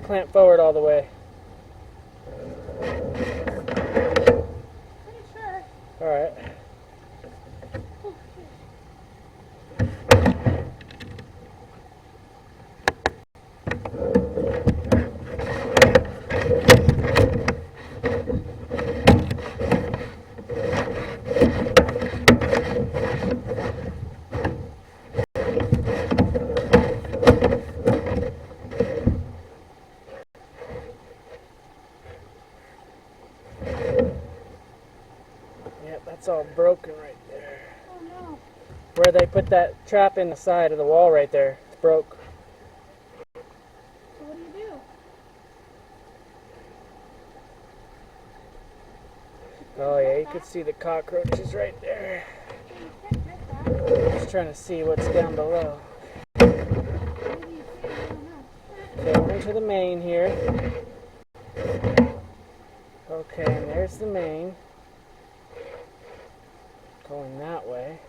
clamp forward all the way. Pretty sure. Alright. Yep, that's all broken right there. Oh no. Where they put that trap in the side of the wall right there, it's broke. So what do you do? Oh yeah, you can see the cockroaches right there. You can't get that. Just trying to see what's down below. Maybe you see it, I don't know. Okay, we're into the main here. Okay, and there's the main. Going that way.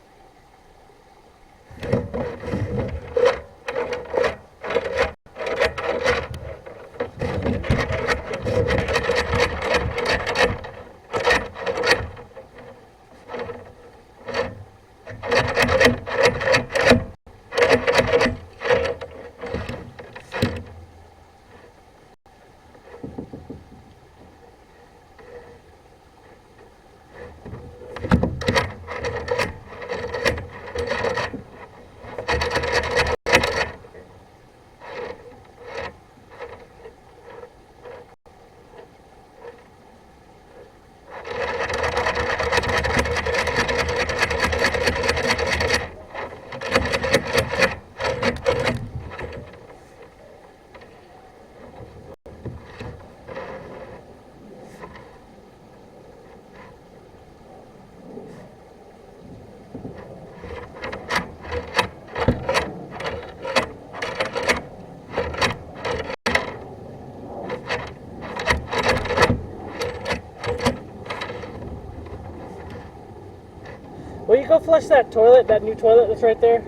Will you go flush that toilet, that new toilet that's right there?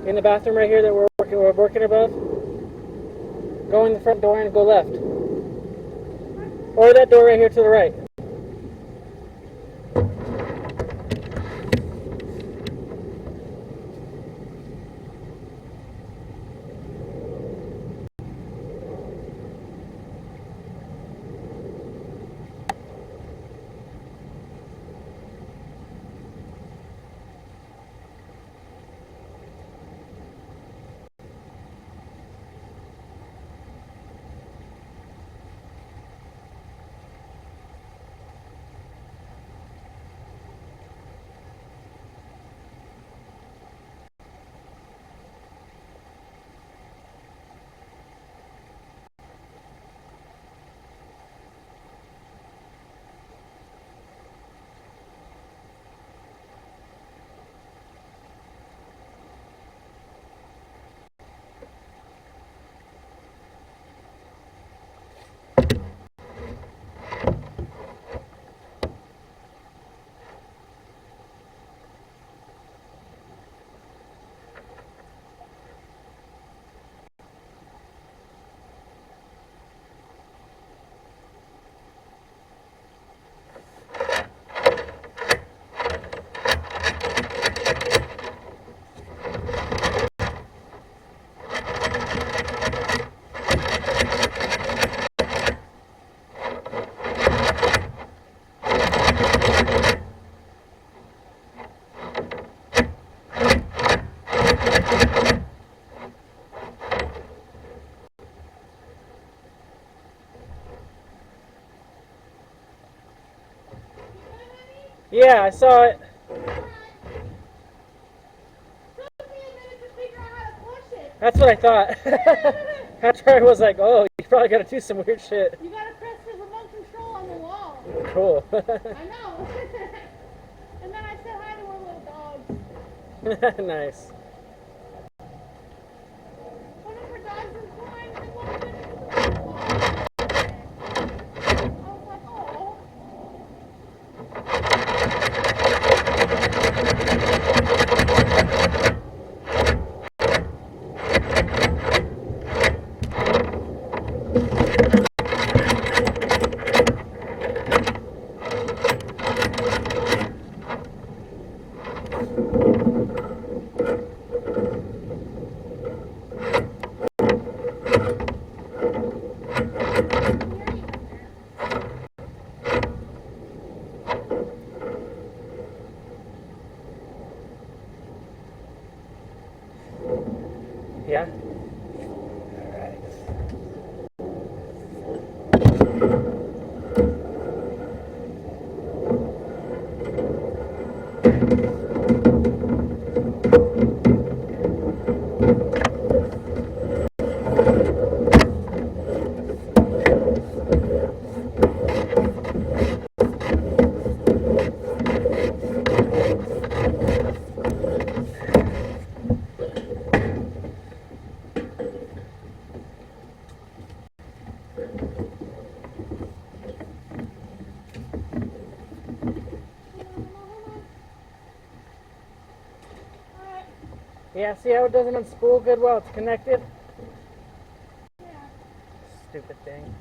In the bathroom right here that we're working above? Go in the front door and go left. Or that door right here to the right. Yeah, I saw it. That's what I thought. After I was like, oh, you probably got to do some weird shit. You gotta press the remote control on the wall. Cool. I know. And then I said hi to our little dogs. Nice. One of her dogs is blind and one of them is blind. I was like, oh. Yeah, see how it doesn't unspool good while it's connected? Yeah. Stupid thing.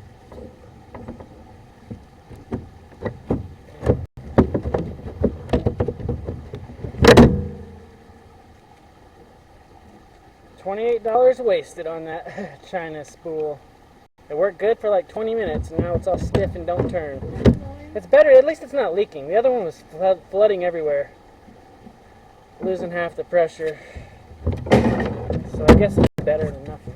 $28 wasted on that China spool. It worked good for like 20 minutes, and now it's all stiff and don't turn. It's better, at least it's not leaking. The other one was flooding everywhere. Losing half the pressure. So I guess it's better than nothing.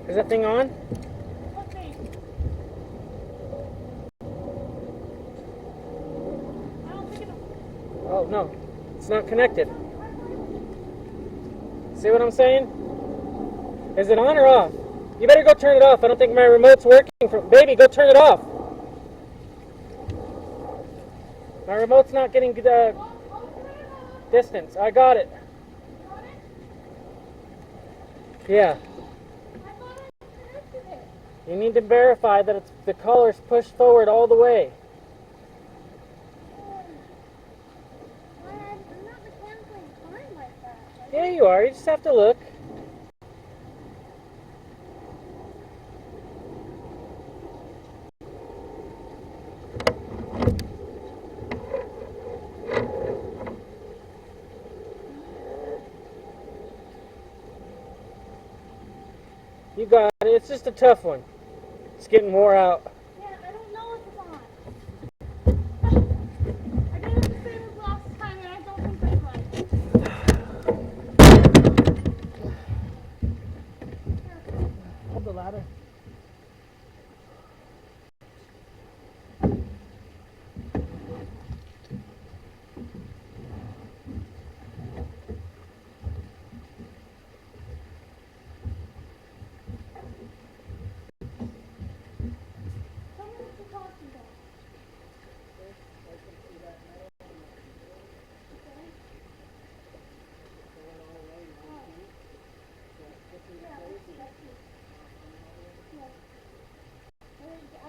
Is that thing on? Okay. I don't think it'll. Oh, no. It's not connected. See what I'm saying? Is it on or off? You better go turn it off. I don't think my remote's working. Baby, go turn it off. My remote's not getting distance. I got it. Yeah. You need to verify that the collar's pushed forward all the way. I'm not mechanically inclined like that. Yeah, you are. You just have to look. You got it. It's just a tough one. It's getting wore out.